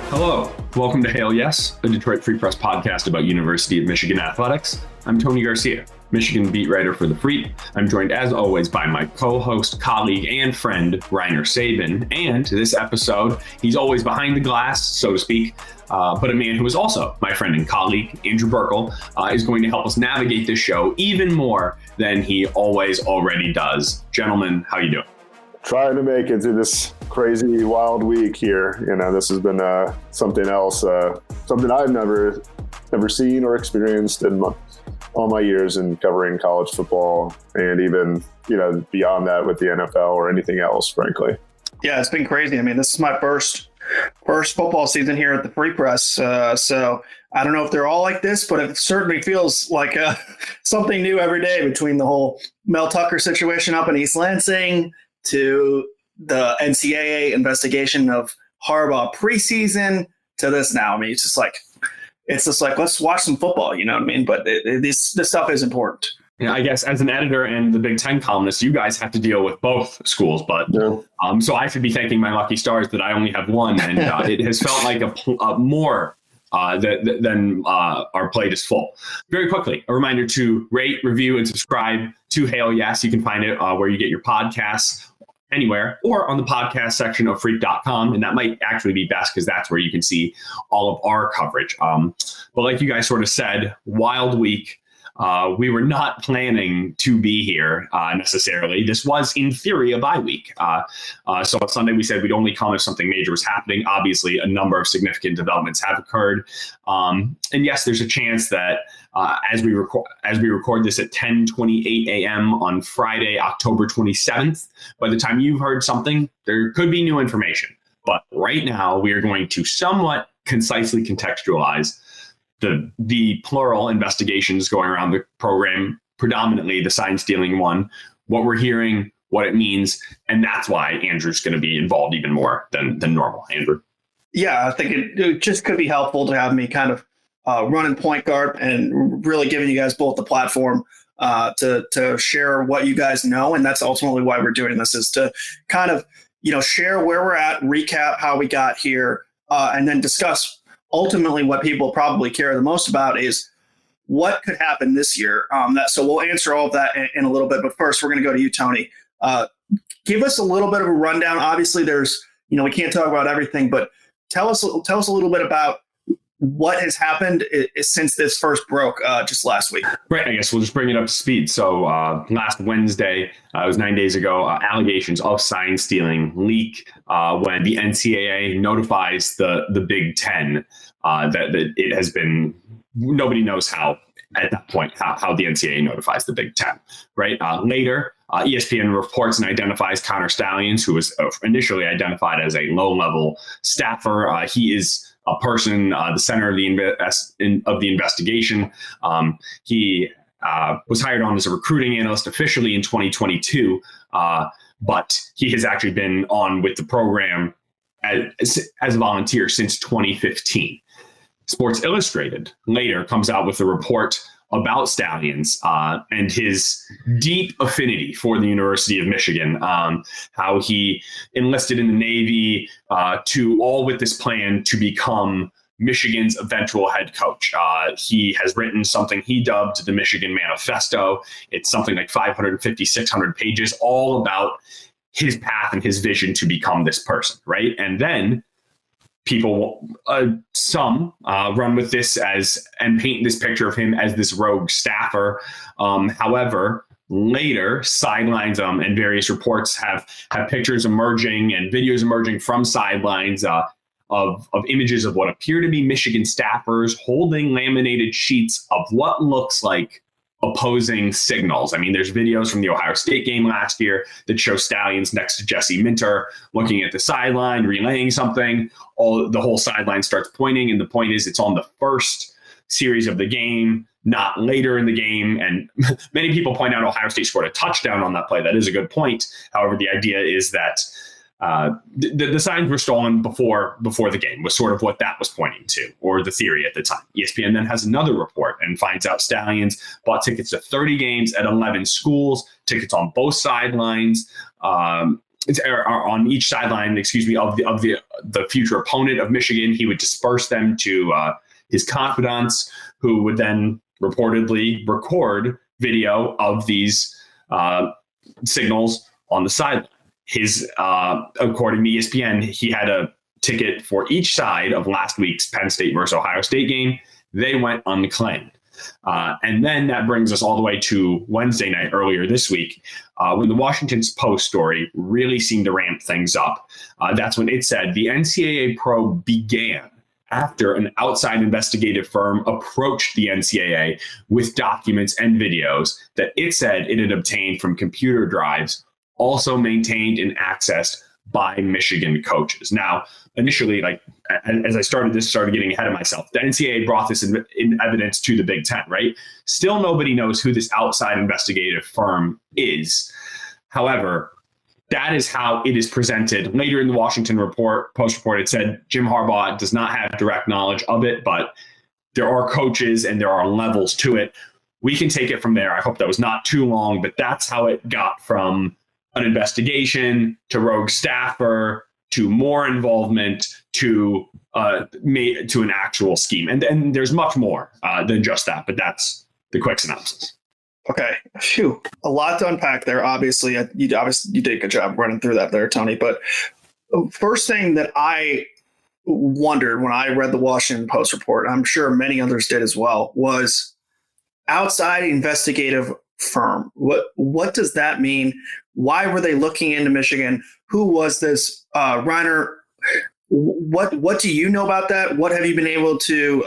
Hello, welcome to Hail Yes, a Detroit Free Press podcast about University of Michigan athletics. I'm Tony Garcia, Michigan beat writer for The Free. I'm joined as always by my co-host, colleague, and friend, Reiner Sabin. And this episode, he's always behind the glass, so to speak, but a man who is also my friend and colleague, Andrew Burkle, is going to help us navigate this show even more than he always already does. Gentlemen, how you doing? Trying to make it through this crazy, wild week here. You know, this has been something else, something I've never seen or experienced in all my years in covering college football, and even, you know, beyond that with the NFL or anything else, frankly. Yeah, it's been crazy. I mean, this is my first football season here at the Free Press. So I don't know if they're all like this, but it certainly feels like something new every day, between the whole Mel Tucker situation up in East Lansing to the NCAA investigation of Harbaugh preseason to this now. I mean, it's just like, let's watch some football, you know what I mean? But this stuff is important. Yeah, I guess as an editor and the Big Ten columnist, you guys have to deal with both schools, but yeah. So I should be thanking my lucky stars that I only have one, and it has felt like a more than our plate is full. Very quickly, a reminder to rate, review, and subscribe to Hail Yes. You can find it where you get your podcasts, anywhere, or on the podcast section of freak.com. And that might actually be best because that's where you can see all of our coverage. But like you guys sort of said, wild week. We were not planning to be here necessarily. This was, in theory, a bye week. So on Sunday, we said we'd only come if something major was happening. Obviously, a number of significant developments have occurred. And yes, there's a chance that as we record this at 10:28 a.m. on Friday, October 27th, by the time you've heard something, there could be new information. But right now, we are going to somewhat concisely contextualize the plural investigations going around the program, predominantly the sign-stealing one, what we're hearing, what it means, and that's why Andrew's going to be involved even more than normal. Andrew? Yeah, I think it just could be helpful to have me kind of running point guard and really giving you guys both the platform to share what you guys know, and that's ultimately why we're doing this, is to kind of, you know, share where we're at, recap how we got here, and then discuss ultimately what people probably care the most about is what could happen this year. So we'll answer all of that in a little bit. But first, we're going to go to you, Tony. Give us a little bit of a rundown. Obviously, we can't talk about everything, but tell us a little bit about what has happened since this first broke just last week. Right. I guess we'll just bring it up to speed. So last Wednesday, it was 9 days ago, allegations of sign stealing leak when the NCAA notifies the Big Ten that it has been, nobody knows how at that point, how the NCAA notifies the Big Ten. Right. Later, ESPN reports and identifies Connor Stalions, who was initially identified as a low-level staffer. He is a person, the center of the investigation. He was hired on as a recruiting analyst officially in 2022, but he has actually been on with the program as a volunteer since 2015. Sports Illustrated later comes out with a report about Stalions and his deep affinity for the University of Michigan, how he enlisted in the Navy all with this plan to become Michigan's eventual head coach. He has written something he dubbed the Michigan Manifesto. It's something like 550, 600 pages, all about his path and his vision to become this person, right? And then people, some run with this and paint this picture of him as this rogue staffer. However, later sidelines and various reports have pictures emerging and videos emerging from sidelines of images of what appear to be Michigan staffers holding laminated sheets of what looks like opposing signals. I mean, there's videos from the Ohio State game last year that show Stalions next to Jesse Minter looking at the sideline, relaying something. The whole sideline starts pointing, and the point is it's on the first series of the game, not later in the game. And many people point out Ohio State scored a touchdown on that play. That is a good point. However, the idea is that the signs were stolen before the game was sort of what that was pointing to, or the theory at the time. ESPN then has another report and finds out Stallions bought tickets to 30 games at 11 schools, tickets on both sidelines, are on each sideline, of the future opponent of Michigan. He would disperse them to his confidants, who would then reportedly record video of these signals on the sideline. According to ESPN, he had a ticket for each side of last week's Penn State versus Ohio State game. They went unclaimed. And then that brings us all the way to Wednesday night earlier this week, when the Washington Post story really seemed to ramp things up. That's when it said the NCAA probe began after an outside investigative firm approached the NCAA with documents and videos that it said it had obtained from computer drives, also maintained and accessed by Michigan coaches. Now, initially, as I started getting ahead of myself. The NCAA brought this in evidence to the Big Ten, right? Still, nobody knows who this outside investigative firm is. However, that is how it is presented. Later in the Washington Post report, it said Jim Harbaugh does not have direct knowledge of it, but there are coaches and there are levels to it. We can take it from there. I hope that was not too long, but that's how it got from an investigation to rogue staffer to more involvement to an actual scheme. And there's much more than just that, but that's the quick synopsis. Okay. Phew. A lot to unpack there. Obviously, you did a good job running through that there, Tony. But first thing that I wondered when I read the Washington Post report, I'm sure many others did as well, was outside investigative firm. What does that mean? Why were they looking into Michigan? Who was this? Reiner, what do you know about that? What have you been able to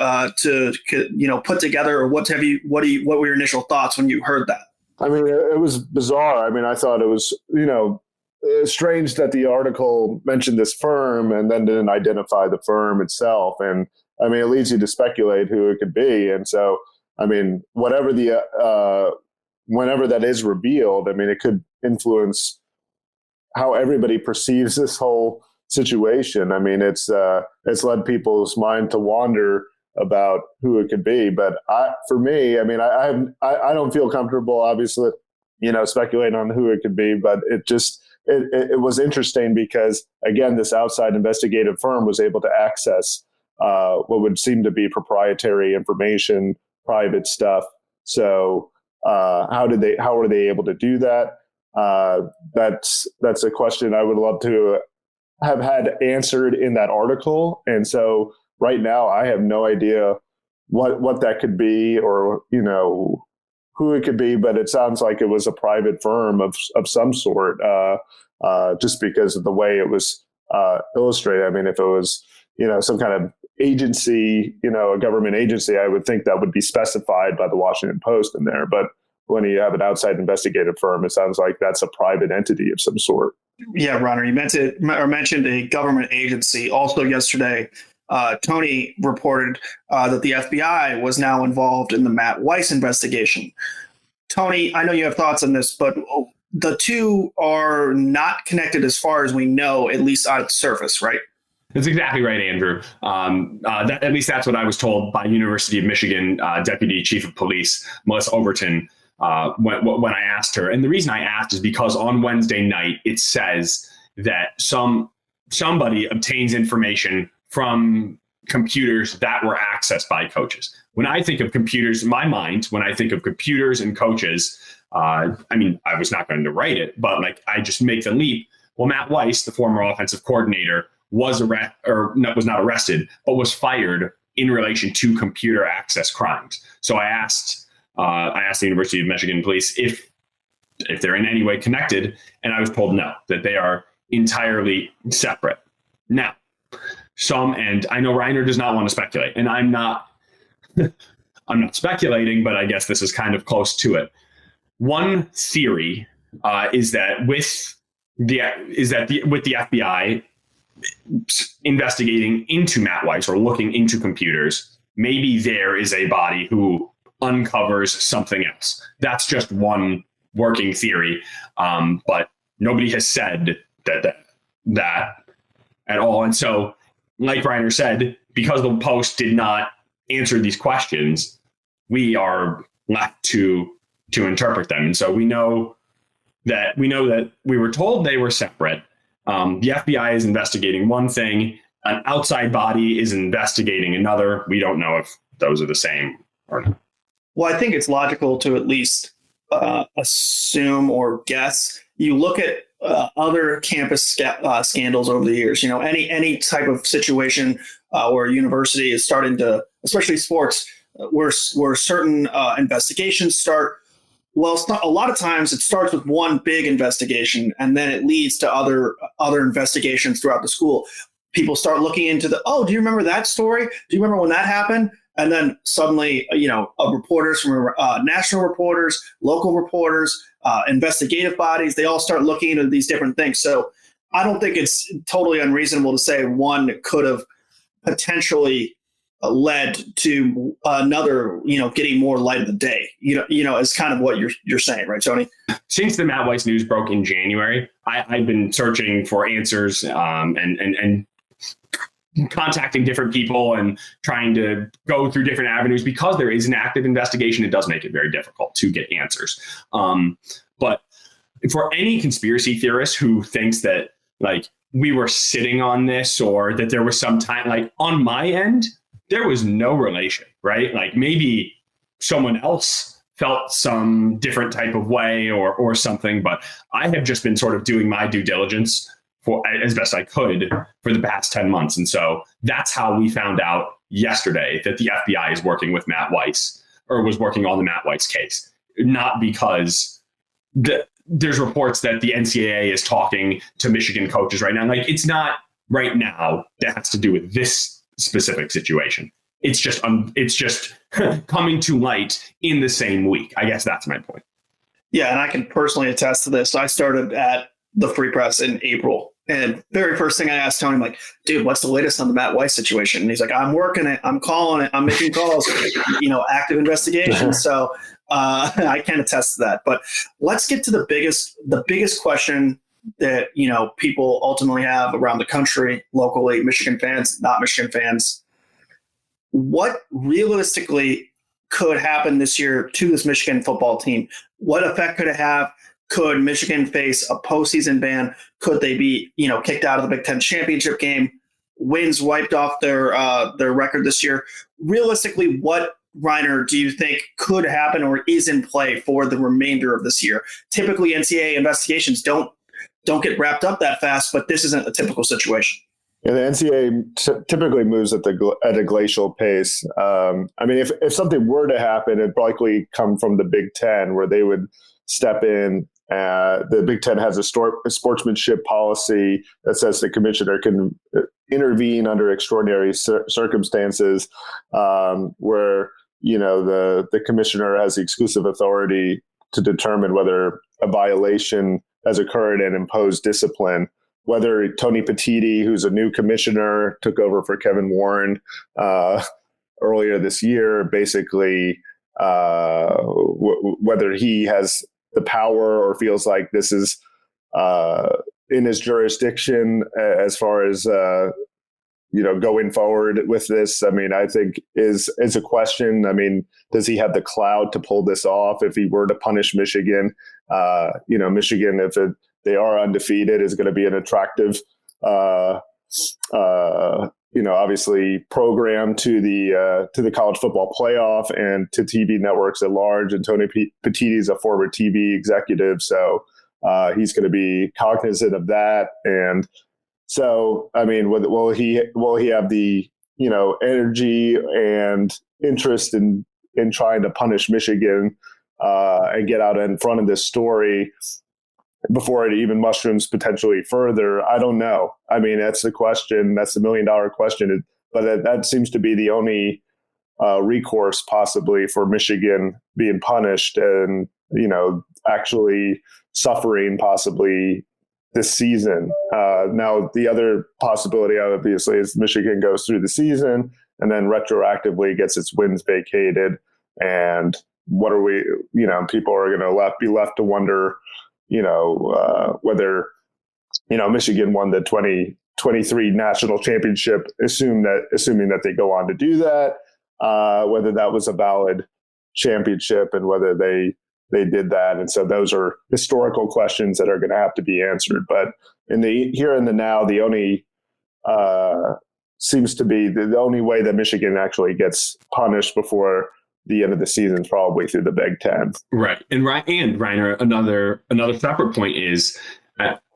put together, or what were your initial thoughts when you heard that? I mean, it was bizarre. I mean, I thought it was, strange that the article mentioned this firm and then didn't identify the firm itself. And I mean, it leads you to speculate who it could be. And so, I mean, whenever that is revealed, I mean, it could influence how everybody perceives this whole situation. I mean, it's led people's mind to wander about who it could be. But for me, I mean, I don't feel comfortable, obviously, speculating on who it could be. But it was interesting because, again, this outside investigative firm was able to access what would seem to be proprietary information, private stuff. So how were they able to do that? That's a question I would love to have had answered in that article. And so right now I have no idea what that could be, or, who it could be, but it sounds like it was a private firm of some sort, just because of the way it was illustrated. I mean, if it was, some kind of agency, a government agency, I would think that would be specified by the Washington Post in there. But when you have an outside investigative firm, it sounds like that's a private entity of some sort. Yeah, Ronner, you mentioned a government agency. Also yesterday, Tony reported that the FBI was now involved in the Matt Weiss investigation. Tony, I know you have thoughts on this, but the two are not connected as far as we know, at least on the surface, right? That's exactly right, Andrew. At least that's what I was told by University of Michigan Deputy Chief of Police Melissa Overton when I asked her. And the reason I asked is because on Wednesday night, it says that somebody obtains information from computers that were accessed by coaches. When I think of computers, in my mind, when I think of computers and coaches, I mean, I was not going to write it, but I just make the leap. Well, Matt Weiss, the former offensive coordinator, was not arrested, but was fired in relation to computer access crimes. So I asked the University of Michigan police if they're in any way connected, and I was told no, that they are entirely separate. Now, and I know Reiner does not want to speculate, and I'm not speculating, but I guess this is kind of close to it. One theory is that with the FBI investigating into Matt Weiss or looking into computers, maybe there is a body who uncovers something else. That's just one working theory, but nobody has said that that at all. And so, like Reiner said, because the Post did not answer these questions, we are left to interpret them. And so we know that we were told they were separate. The FBI is investigating one thing, an outside body is investigating another. We don't know if those are the same or not. Well, I think it's logical to at least assume or guess. You look at other campus scandals over the years. Any type of situation where a university is starting to, especially sports, where certain investigations start. Well, a lot of times it starts with one big investigation, and then it leads to other investigations throughout the school. People start looking into do you remember that story? Do you remember when that happened? And then suddenly, reporters from national reporters, local reporters, investigative bodies, they all start looking into these different things. So I don't think it's totally unreasonable to say one could have potentially led to another, getting more light of the day, is kind of what you're saying, right, Tony? Since the Matt Weiss news broke in January, I've been searching for answers and contacting different people and trying to go through different avenues. Because there is an active investigation, it does make it very difficult to get answers. But for any conspiracy theorist who thinks that we were sitting on this, or that there was some time, on my end, there was no relation, right? Maybe someone else felt some different type of way or something, but I have just been sort of doing my due diligence for as best I could for the past 10 months. And so that's how we found out yesterday that the FBI is working with Matt Weiss, or was working on the Matt Weiss case, not because there's reports that the NCAA is talking to Michigan coaches right now. It's not right now that has to do with this specific situation. It's just coming to light in the same week. I guess that's my point. Yeah, and I can personally attest to this. I started at the Free Press in April, and very first thing I asked Tony, I'm like, dude, what's the latest on the Matt Weiss situation? And he's like, I'm working it, I'm calling it, I'm making calls, active investigation. So I can attest to that. But let's get to the biggest question that people ultimately have around the country, locally, Michigan fans, not Michigan fans. What realistically could happen this year to this Michigan football team? What effect could it have? Could Michigan face a postseason ban? Could they be kicked out of the Big Ten championship game? Wins wiped off their record this year. Realistically, what, Reiner, do you think could happen or is in play for the remainder of this year? Typically, NCAA investigations don't get wrapped up that fast, but this isn't a typical situation. Yeah, the NCAA typically moves at a glacial pace. If something were to happen, it'd likely come from the Big Ten, where they would step in. The Big Ten has a sportsmanship policy that says the commissioner can intervene under extraordinary circumstances, where the commissioner has the exclusive authority to determine whether a violation has occurred and impose discipline. Whether Tony Petitti, who's a new commissioner, took over for Kevin Warren earlier this year, basically whether he has the power or feels like this is in his jurisdiction as far as going forward with this. I think is a question. Does he have the clout to pull this off if he were to punish Michigan? Michigan, if they are undefeated, is going to be an attractive, obviously program to the college football playoff and to TV networks at large. And Tony Petitti is a former TV executive, so he's going to be cognizant of that. And so, will he have the energy and interest in trying to punish Michigan and get out in front of this story before it even mushrooms potentially further? I don't know. That's the question. That's the $1 million question. But that seems to be the only recourse possibly for Michigan being punished and, actually suffering possibly this season. Now, the other possibility, obviously, is Michigan goes through the season and then retroactively gets its wins vacated. And what are we, people are going to be left to wonder, whether Michigan won the 2023 national championship, assuming that they go on to do that, whether that was a valid championship and whether they did that. And so those are historical questions that are going to have to be answered. But in the here and the now, the only seems to be the only way that Michigan actually gets punished before the end of the season is probably through the Big Ten. Right. And Reiner, another separate point is,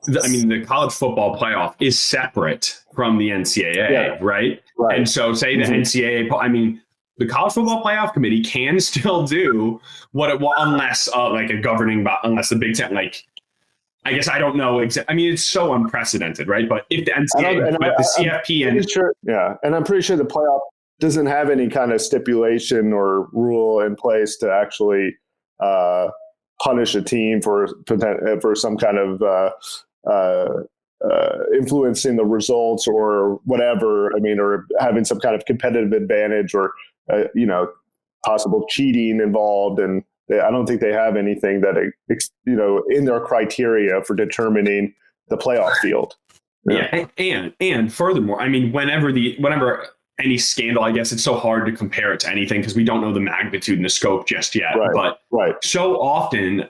the college football playoff is separate from the NCAA, right? And so say the NCAA, the college football playoff committee can still do what it will, unless unless the Big Ten, I guess I don't know exactly. It's so unprecedented, right? But if the NCAA, the CFP, and I'm pretty sure the playoff doesn't have any kind of stipulation or rule in place to actually punish a team for some kind of influencing the results or whatever. Or having some kind of competitive advantage or possible cheating involved, and I don't think they have anything that in their criteria for determining the playoff field. Yeah, and furthermore, whenever any scandal, I guess it's so hard to compare it to anything because we don't know the magnitude and the scope just yet. But so often,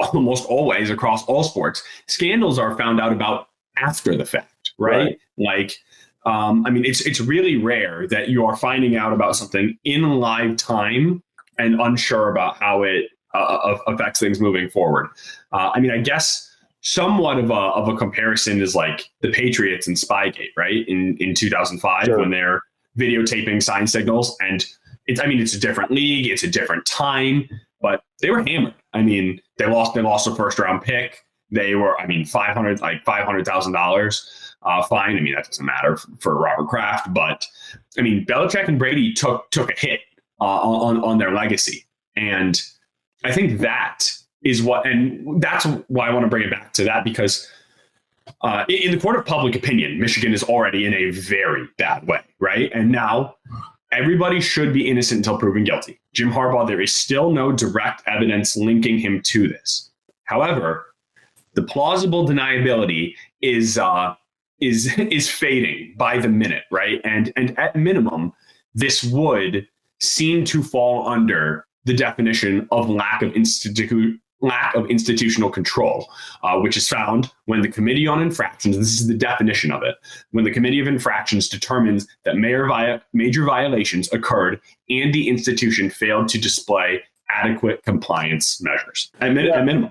almost always across all sports, scandals are found out about after the fact, right? It's really rare that you are finding out about something in live time and unsure about how it affects things moving forward. I guess somewhat of a comparison is like the Patriots and Spygate, right? In 2005, when they're videotaping sign signals, and it's a different league, it's a different time, but they were hammered. They lost a first round pick. They were, $500,000 fine. That doesn't matter for Robert Kraft, but Belichick and Brady took a hit on their legacy. And I think that is that's why I want to bring it back to that, because in the court of public opinion, Michigan is already in a very bad way, right? And now everybody should be innocent until proven guilty. Jim Harbaugh, there is still no direct evidence linking him to this. However, the plausible deniability is fading by the minute, right? And at minimum, this would seem to fall under the definition of lack of institutional control, which is found when the Committee on Infractions, this is the definition of it, when the Committee of Infractions determines that major violations occurred and the institution failed to display adequate compliance measures at minimum.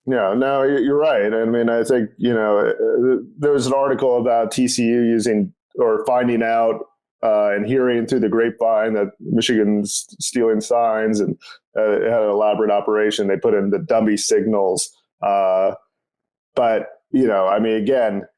Yeah, no, you're right. I think, there was an article about TCU using or finding out and hearing through the grapevine that Michigan's stealing signs, and it had an elaborate operation. They put in the dummy signals. But, again,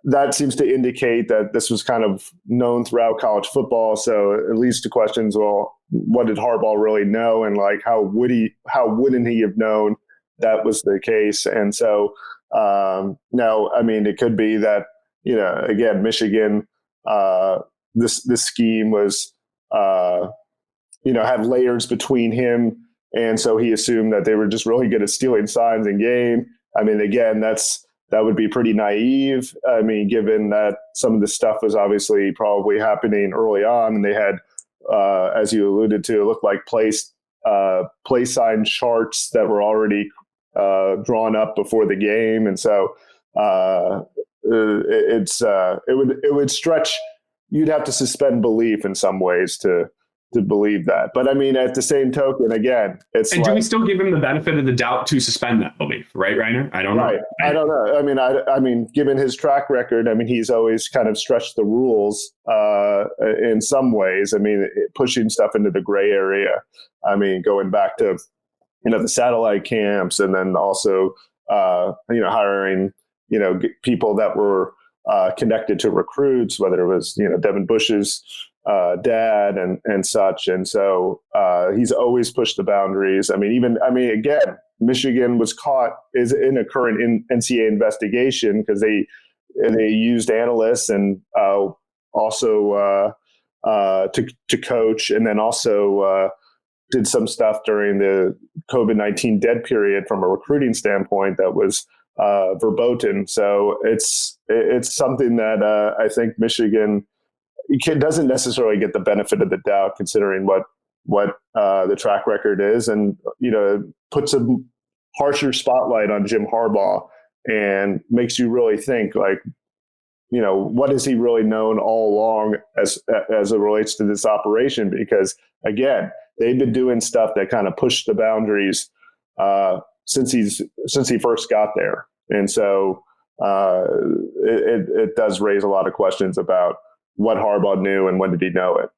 that seems to indicate that this was kind of known throughout college football. So it leads to questions, well, what did Harbaugh really know? And how wouldn't he have known that was the case? And so, no, it could be that, again, Michigan, this scheme was, had layers between him. And so he assumed that they were just really good at stealing signs in game. Again, that would be pretty naive. Given that some of the stuff was obviously probably happening early on, and they had, as you alluded to, it looked like play sign charts that were already drawn up before the game. And so it would stretch. You'd have to suspend belief in some ways to believe that. But at the same token, again, it's do we still give him the benefit of the doubt to suspend that belief, right, Reiner? I don't know. Right. I don't know. Given his track record, he's always kind of stretched the rules in some ways. Pushing stuff into the gray area. Going back to the satellite camps, and then also hiring people that were connected to recruits, whether it was Devin Bush's dad and such. And so he's always pushed the boundaries. Again, Michigan was caught is in a current NCAA investigation because they used analysts and also to coach, and then also did some stuff during the COVID-19 dead period from a recruiting standpoint that was verboten. So it's something that I think Michigan doesn't necessarily get the benefit of the doubt, considering what the track record is, and puts a harsher spotlight on Jim Harbaugh and makes you really think, like, what has he really known all along as it relates to this operation? Because again, they've been doing stuff that kind of pushed the boundaries since he first got there, and so it does raise a lot of questions about what Harbaugh knew and when did he know it.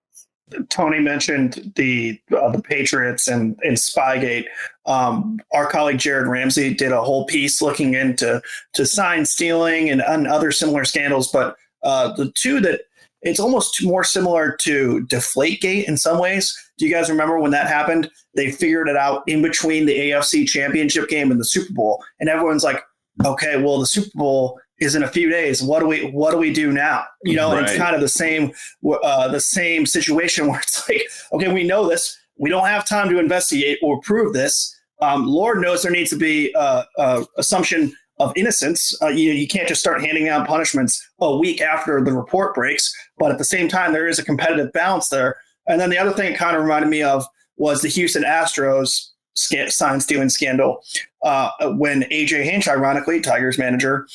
Tony mentioned the Patriots and Spygate. Our colleague Jared Ramsey did a whole piece looking into sign stealing and other similar scandals. But the two that it's almost more similar to Deflategate in some ways. Do you guys remember when that happened? They figured it out in between the AFC Championship game and the Super Bowl, and everyone's like, "Okay, well, the Super Bowl is in a few days. What do we do now?" Right. And it's kind of the same situation where it's like, okay, we know this. We don't have time to investigate or prove this. Lord knows there needs to be assumption of innocence. You can't just start handing out punishments a week after the report breaks. But at the same time, there is a competitive balance there. And then the other thing it kind of reminded me of was the Houston Astros sign stealing scandal when AJ Hinch, ironically, Tigers manager,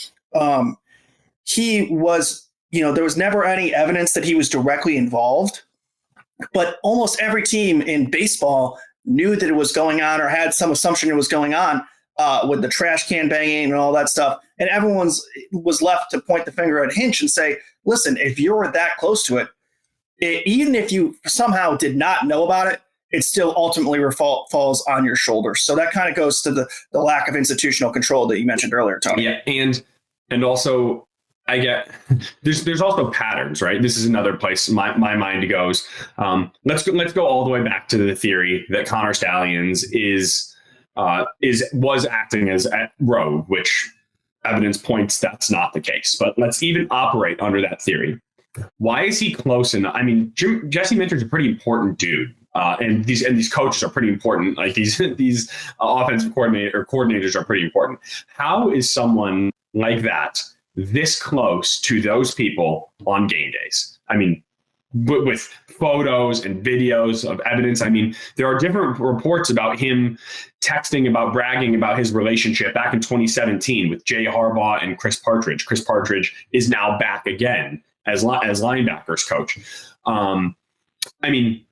he was, there was never any evidence that he was directly involved, but almost every team in baseball knew that it was going on or had some assumption it was going on with the trash can banging and all that stuff. And everyone was left to point the finger at Hinch and say, listen, if you're that close to it, even if you somehow did not know about it, it still ultimately falls on your shoulders. So that kind of goes to the lack of institutional control that you mentioned earlier, Tony. Yeah, and also I get there's also patterns, right? This is another place my mind goes. Let's go all the way back to the theory that Connor Stallions was acting as a rogue, which evidence points that's not the case. But let's even operate under that theory. Why is he close enough? I mean, Jesse Minter's a pretty important dude. And these coaches are pretty important. Like these offensive coordinators are pretty important. How is someone like that this close to those people on game days? I mean, with photos and videos of evidence. I mean, there are different reports about him texting about bragging about his relationship back in 2017 with Jay Harbaugh and Chris Partridge. Chris Partridge is now back again as linebackers coach. I mean,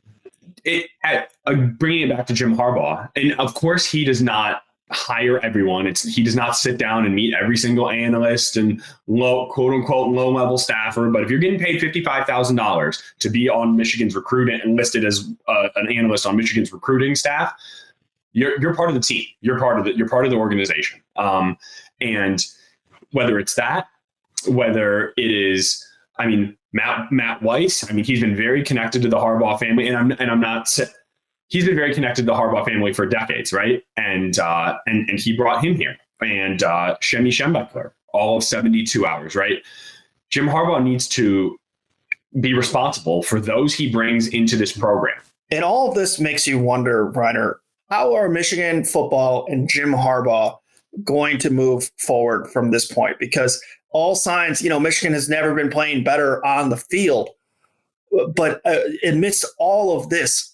bringing it back to Jim Harbaugh, and of course he does not hire everyone. He does not sit down and meet every single analyst and quote unquote low level staffer. But if you're getting paid $55,000 to be on Michigan's recruiting and listed as an analyst on Michigan's recruiting staff, you're part of the team. You're part of the organization. And whether it's that, whether it is, I mean, Matt Weiss, I mean, he's been very connected to the Harbaugh family, he's been very connected to the Harbaugh family for decades, right? And he brought him here, and Shemi Schembechler, all of 72 hours, right? Jim Harbaugh needs to be responsible for those he brings into this program. And all of this makes you wonder, Reiner, how are Michigan football and Jim Harbaugh going to move forward from this point? Because all signs, Michigan has never been playing better on the field. But amidst all of this,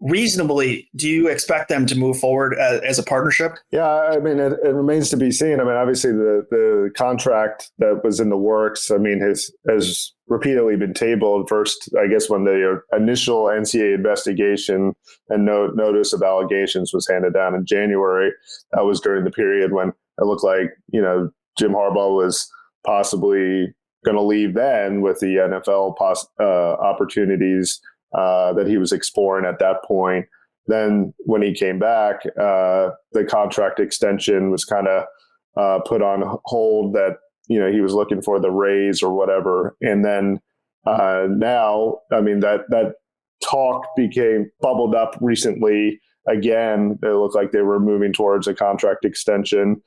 reasonably, do you expect them to move forward as a partnership? Yeah, I mean, it remains to be seen. I mean, obviously the contract that was in the works, I mean, has repeatedly been tabled. First, I guess when the initial NCAA investigation and notice of allegations was handed down in January, that was during the period when it looked like, Jim Harbaugh was possibly going to leave then with the NFL opportunities that he was exploring at that point. Then when he came back, the contract extension was kind of put on hold, that, he was looking for the raise or whatever. And then now, I mean, that talk bubbled up recently. Again, it looked like they were moving towards a contract extension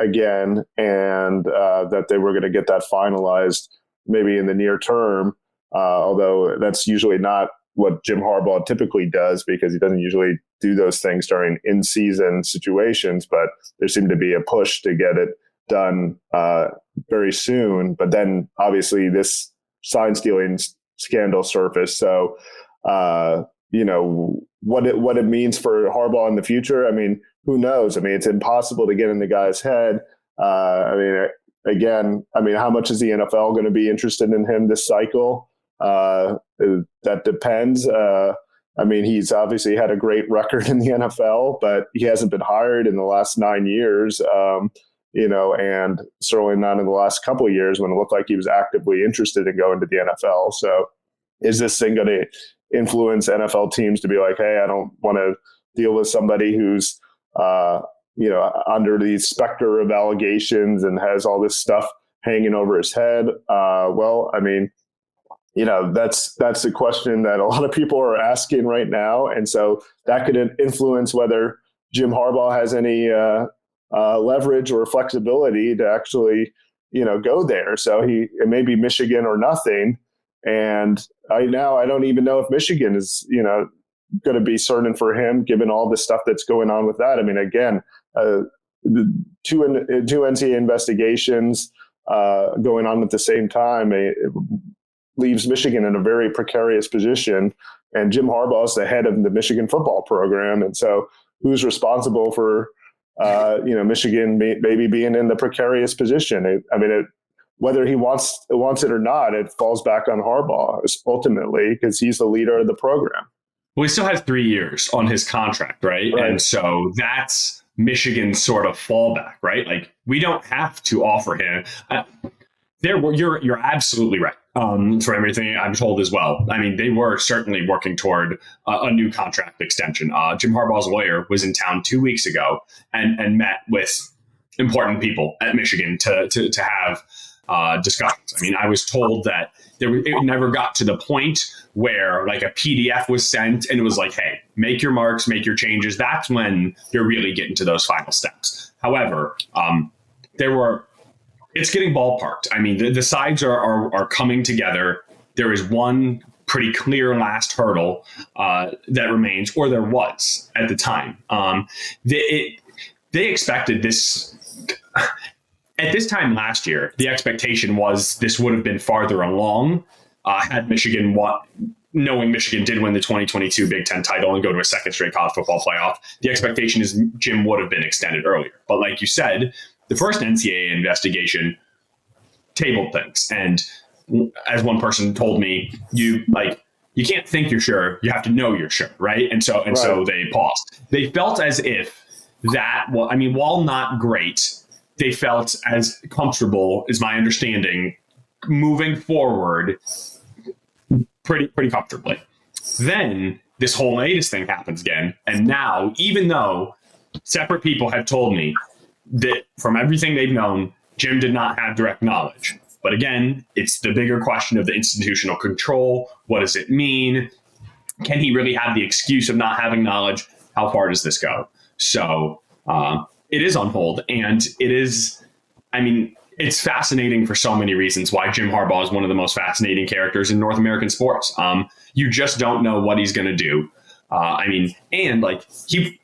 again, and that they were going to get that finalized maybe in the near term. Although that's usually not what Jim Harbaugh typically does, because he doesn't usually do those things during in-season situations. But there seemed to be a push to get it done very soon. But then obviously this sign stealing scandal surfaced. So, what it means for Harbaugh in the future, I mean, who knows? I mean, it's impossible to get in the guy's head. How much is the NFL going to be interested in him this cycle? That depends. He's obviously had a great record in the NFL, but he hasn't been hired in the last 9 years, and certainly not in the last couple of years when it looked like he was actively interested in going to the NFL. So is this thing going to influence NFL teams to be like, hey, I don't want to deal with somebody who's, under the specter of allegations and has all this stuff hanging over his head? That's the question that a lot of people are asking right now. And so that could influence whether Jim Harbaugh has any leverage or flexibility to actually, go there. So it may be Michigan or nothing. And I don't even know if Michigan is, going to be certain for him, given all the stuff that's going on with that. I mean, again, the two NCAA investigations going on at the same time, it leaves Michigan in a very precarious position. And Jim Harbaugh is the head of the Michigan football program. And so who's responsible for, Michigan maybe being in the precarious position? Whether he wants it or not, it falls back on Harbaugh ultimately, because he's the leader of the program. Well, he still has 3 years on his contract, right? And so that's Michigan's sort of fallback, right? Like, we don't have to offer him. You're absolutely right. For everything I'm told as well. I mean, they were certainly working toward a new contract extension. Jim Harbaugh's lawyer was in town 2 weeks ago and met with important people at Michigan to have discussions. I mean, I was told that it never got to the point where like a PDF was sent and it was like, hey, make your marks, make your changes. That's when you're really getting to those final steps. However, it's getting ballparked. I mean, the sides are coming together. There is one pretty clear last hurdle that remains, or there was at the time. They expected this. At this time last year, the expectation was this would have been farther along had Michigan knowing Michigan did win the 2022 Big Ten title and go to a second straight college football playoff. The expectation is Jim would have been extended earlier. But like you said, the first NCAA investigation tabled things. And as one person told me, you can't think you're sure, you have to know you're sure, right? So they paused. They felt as if that, while not great, they felt as comfortable, is my understanding, moving forward pretty comfortably. Then this whole latest thing happens again. And now, even though separate people have told me that from everything they've known, Jim did not have direct knowledge. But again, it's the bigger question of the institutional control. What does it mean? Can he really have the excuse of not having knowledge? How far does this go? So it is on hold. And it is, it's fascinating for so many reasons why Jim Harbaugh is one of the most fascinating characters in North American sports. You just don't know what he's going to do.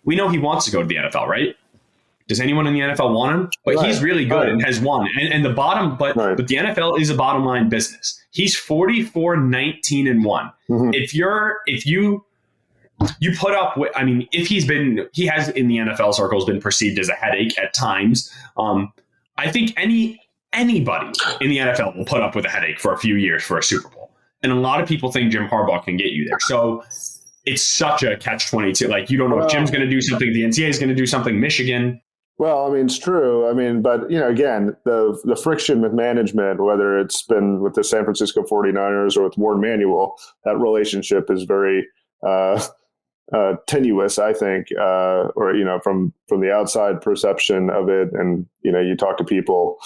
We know he wants to go to the NFL, right? Does anyone in the NFL want him? But he's really good and has won. And the bottom, but the NFL is a bottom line business. He's 44-19-1. Mm-hmm. If you put up with, if he has in the NFL circles been perceived as a headache at times. I think anybody in the NFL will put up with a headache for a few years for a Super Bowl. And a lot of people think Jim Harbaugh can get you there. So it's such a catch-22. Like, you don't know if Jim's going to do something, the NCAA is going to do something, Michigan. Well, it's true. But, again, the friction with management, whether it's been with the San Francisco 49ers or with Warren Manuel, that relationship is very tenuous, I think, from the outside perception of it. And, you talk to people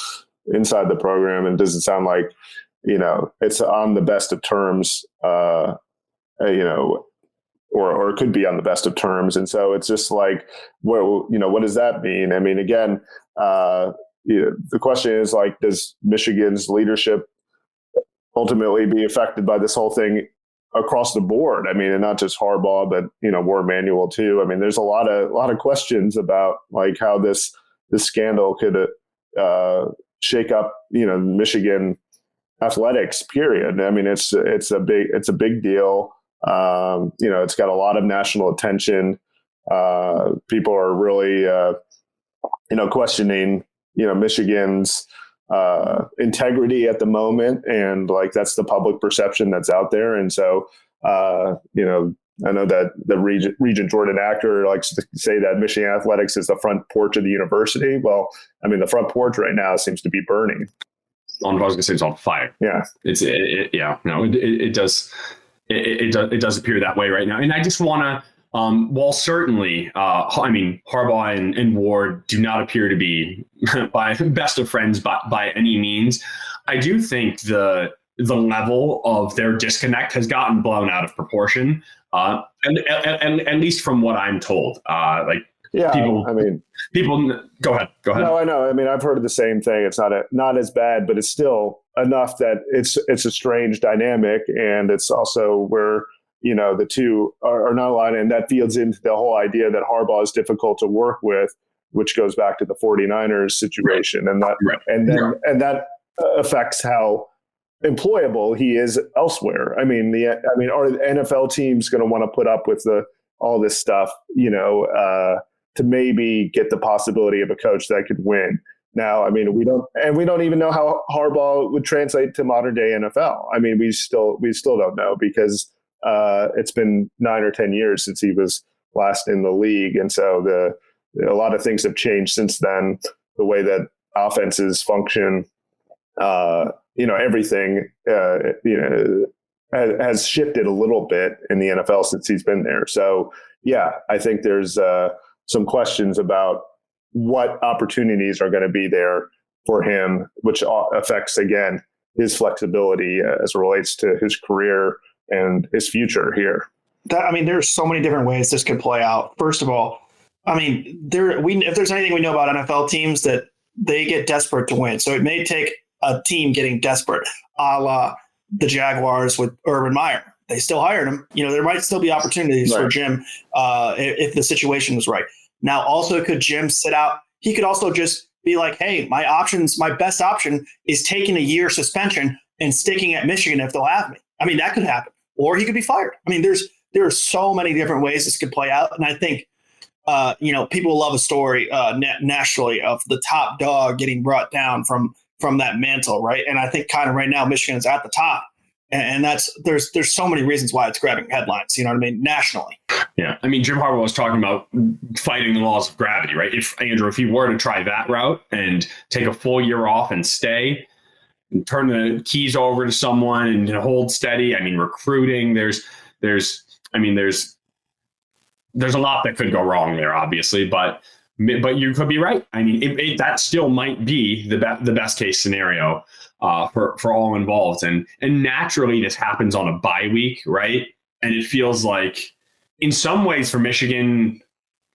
inside the program and it doesn't sound like, it's on the best of terms, or it could be on the best of terms. And so it's just like, what does that mean? Again, the question is like, does Michigan's leadership ultimately be affected by this whole thing across the board? And not just Harbaugh, but, Warren Manuel too. There's a lot of questions about like how this scandal could shake up, Michigan athletics, period. I mean, it's a big deal. It's got a lot of national attention. People are really, questioning, Michigan's integrity at the moment. And like, that's the public perception that's out there. And so, I know that the Regent Jordan Acker likes to say that Michigan athletics is the front porch of the university. Well, I mean, the front porch right now seems to be burning. I was going to say it's on fire. Yeah, it does appear that way right now. And I just want to, while certainly, Harbaugh and Ward do not appear to be by best of friends by any means. I do think the level of their disconnect has gotten blown out of proportion. And at least from what I'm told, people go ahead. No, I know. I mean, I've heard of the same thing. It's not as bad, but it's still enough that it's a strange dynamic. And it's also where, the two are not aligned. And that feeds into the whole idea that Harbaugh is difficult to work with, which goes back to the 49ers situation. And that affects how employable he is elsewhere. Are the NFL teams going to want to put up with all this stuff, to maybe get the possibility of a coach that could win? Now, we don't even know how Harbaugh would translate to modern day NFL. I mean, we still don't know, because it's been 9 or 10 years since he was last in the league, and so a lot of things have changed since then. The way that offenses function. Everything, has shifted a little bit in the NFL since he's been there. So, yeah, I think there's some questions about what opportunities are going to be there for him, which affects, again, his flexibility as it relates to his career and his future here. There's so many different ways this could play out. First of all, if there's anything we know about NFL teams, that they get desperate to win. So it may take a team getting desperate, a la the Jaguars with Urban Meyer. They still hired him. There might still be opportunities for Jim if the situation was right. Now, also, could Jim sit out? He could also just be like, hey, my best option is taking a year suspension and sticking at Michigan if they'll have me. That could happen. Or he could be fired. There are so many different ways this could play out. And I think, people love a story nationally of the top dog getting brought down from that mantle, right? And I think kind of right now Michigan's at the top, and there's so many reasons why it's grabbing headlines. Nationally. Yeah, Jim Harbaugh was talking about fighting the laws of gravity, right? If he were to try that route and take a full year off and stay, and turn the keys over to someone and hold steady. Recruiting. There's a lot that could go wrong there, obviously, but you could be right. That still might be the best case scenario for all involved. And naturally, this happens on a bye week, right? And it feels like, in some ways, for Michigan,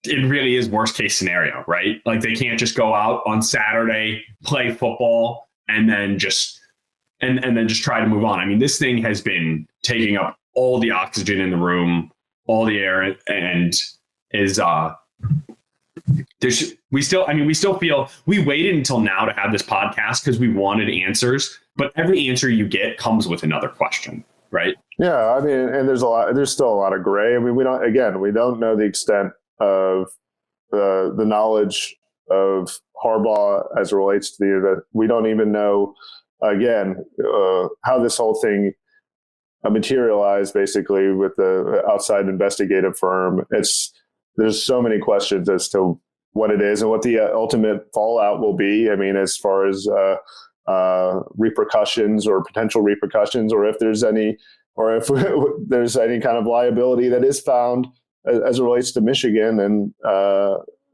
it really is worst case scenario, right? Like, they can't just go out on Saturday, play football, and then just try to move on. This thing has been taking up all the oxygen in the room, all the air, and is we still feel we waited until now to have this podcast because we wanted answers, but every answer you get comes with another question, right? Yeah, and there's still a lot of gray. We don't know the extent of the knowledge of Harbaugh as it relates to we don't even know, again, how this whole thing materialized, basically, with the outside investigative firm. There's so many questions as to what it is and what the ultimate fallout will be. As far as repercussions or potential repercussions, or if there's any kind of liability that is found as it relates to Michigan and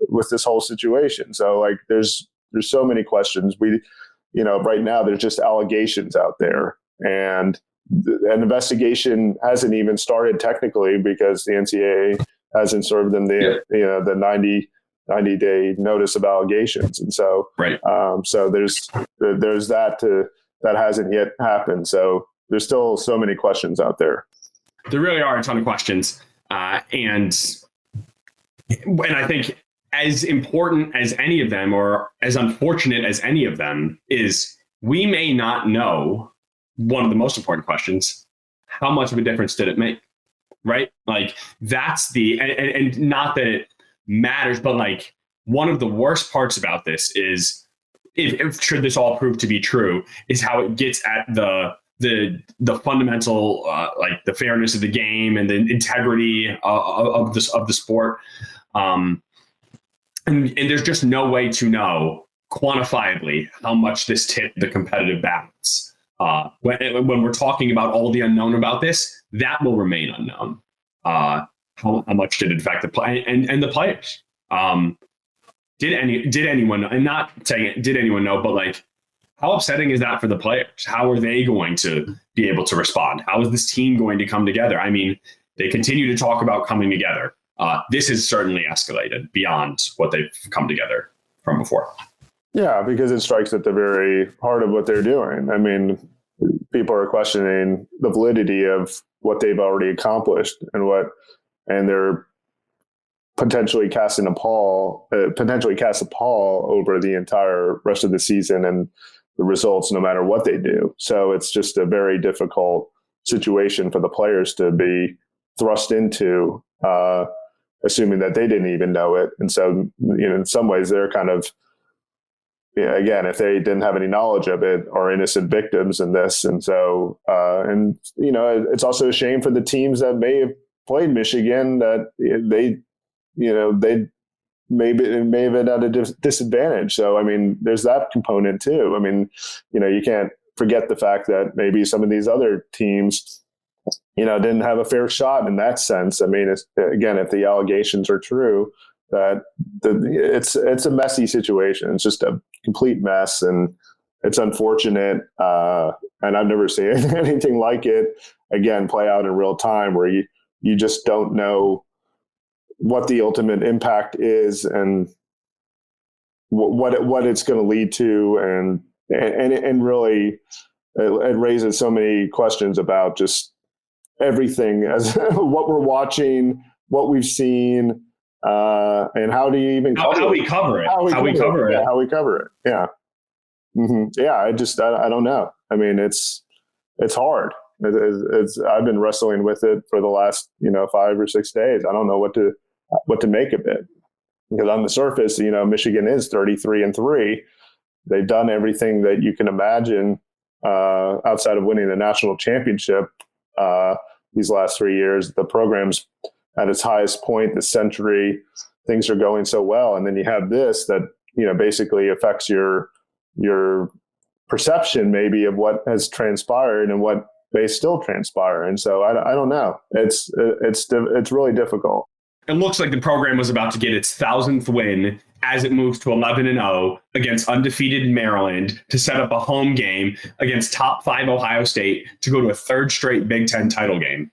with this whole situation. So there's so many questions. Right now there's just allegations out there, and an investigation hasn't even started technically because the NCAA hasn't served them the 90-day notice of allegations, and so so there's that hasn't yet happened. So there's still so many questions out there. There really are a ton of questions, and I think as important as any of them, or as unfortunate as any of them, is we may not know one of the most important questions: how much of a difference did it make? Right? Like that's and not that it matters, but like one of the worst parts about this is, if should this all prove to be true, is how it gets at the fundamental, like the fairness of the game and the integrity of the sport. And there's just no way to know quantifiably how much this tipped the competitive balance. When we're talking about all the unknown about this, that will remain unknown. How much did it affect the play and the players? Did anyone know? I'm not saying it, did anyone know, but like, how upsetting is that for the players? How are they going to be able to respond? How is this team going to come together? I mean, they continue to talk about coming together. This has certainly escalated beyond what they've come together from before. Yeah, because it strikes at the very heart of what they're doing. I mean, people are questioning the validity of what they've already accomplished and they're potentially cast a pall over the entire rest of the season and the results, no matter what they do. So it's just a very difficult situation for the players to be thrust into, assuming that they didn't even know it. And so, in some ways, they're kind of, again, if they didn't have any knowledge of it, are innocent victims in this. And so, it's also a shame for the teams that may have played Michigan, that they may have been at a disadvantage. So, I mean, there's that component too. I mean, you can't forget the fact that maybe some of these other teams, didn't have a fair shot in that sense. I mean, again, if the allegations are true, that it's a messy situation. It's just a complete mess, and it's unfortunate. And I've never seen anything like it again play out in real time, where you just don't know what the ultimate impact is and what it's going to lead to, and really it raises so many questions about just everything, as what we're watching, what we've seen, and how do you even how we cover it? How we cover it? Yeah, yeah. I don't know. I mean, it's hard. I've been wrestling with it for the last 5 or 6 days. I don't know what to make of it, because on the surface, Michigan is 33-3. They've done everything that you can imagine outside of winning the national championship these last 3 years. The program's at its highest point this century. Things are going so well, and then you have this that basically affects your perception maybe of what has transpired and what may still transpire. And so I don't know. It's really difficult. It looks like the program was about to get its 1,000th win as it moves to 11-0 against undefeated Maryland to set up a home game against top 5 Ohio State to go to a 3rd straight Big Ten title game.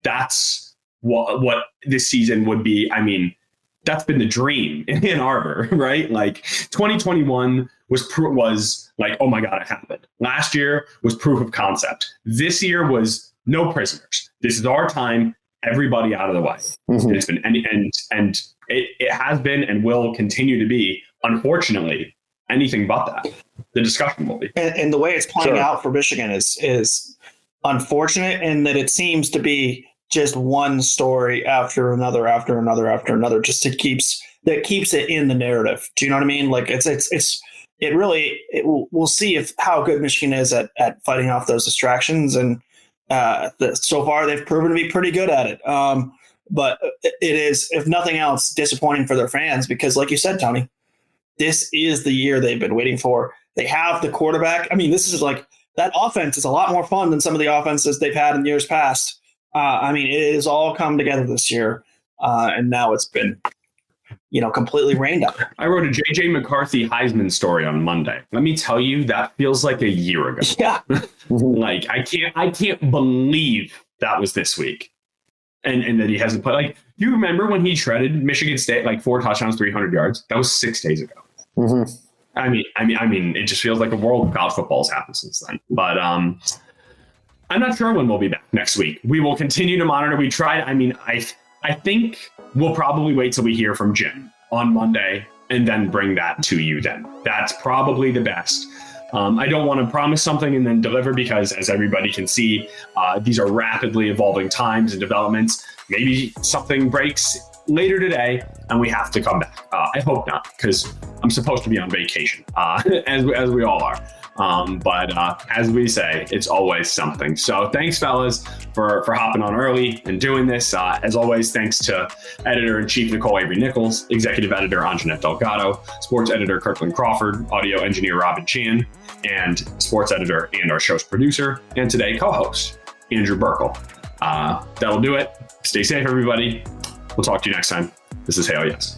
That's what this season would be. I mean, that's been the dream in Ann Arbor, right? Like 2021 was like, oh my God, it happened. Last year was proof of concept. This year was no prisoners. This is our time. Everybody out of the way. Mm-hmm. It's been and it has been and will continue to be, unfortunately, anything but that. The discussion will be. And the way it's playing out for Michigan is unfortunate, in that it seems to be just one story after another, just keeps it in the narrative. Do you know what I mean? Like we'll see how good Michigan is at fighting off those distractions, and so far they've proven to be pretty good at it. But it is, if nothing else, disappointing for their fans, because like you said, Tony, this is the year they've been waiting for. They have the quarterback. I mean, this is like, that offense is a lot more fun than some of the offenses they've had in years past. I mean, it has all come together this year, and now it's been, completely rained on. I wrote a J.J. McCarthy Heisman story on Monday. Let me tell you, that feels like a year ago. Yeah. Like, I can't believe that was this week, and that he hasn't played. Like, do you remember when he shredded Michigan State, like 4 touchdowns, 300 yards? That was 6 days ago. Mm-hmm. I mean, it just feels like a world of college football has happened since then. But I'm not sure when we'll be back next week. We will continue to monitor. We tried. I mean, I think we'll probably wait till we hear from Jim on Monday and then bring that to you then. That's probably the best. I don't want to promise something and then deliver because, as everybody can see, these are rapidly evolving times and developments. Maybe something breaks later today and we have to come back. I hope not, because I'm supposed to be on vacation, as we all are. But as we say, it's always something. So thanks, fellas, for hopping on early and doing this. As always, thanks to Editor-in-Chief Nicole Avery-Nichols, Executive Editor Anjanette Delgado, Sports Editor Kirkland Crawford, Audio Engineer Robin Chan, and Sports Editor and our show's producer, and today co-host, Andrew Burkle. That'll do it. Stay safe, everybody. We'll talk to you next time. This is Hail Yes.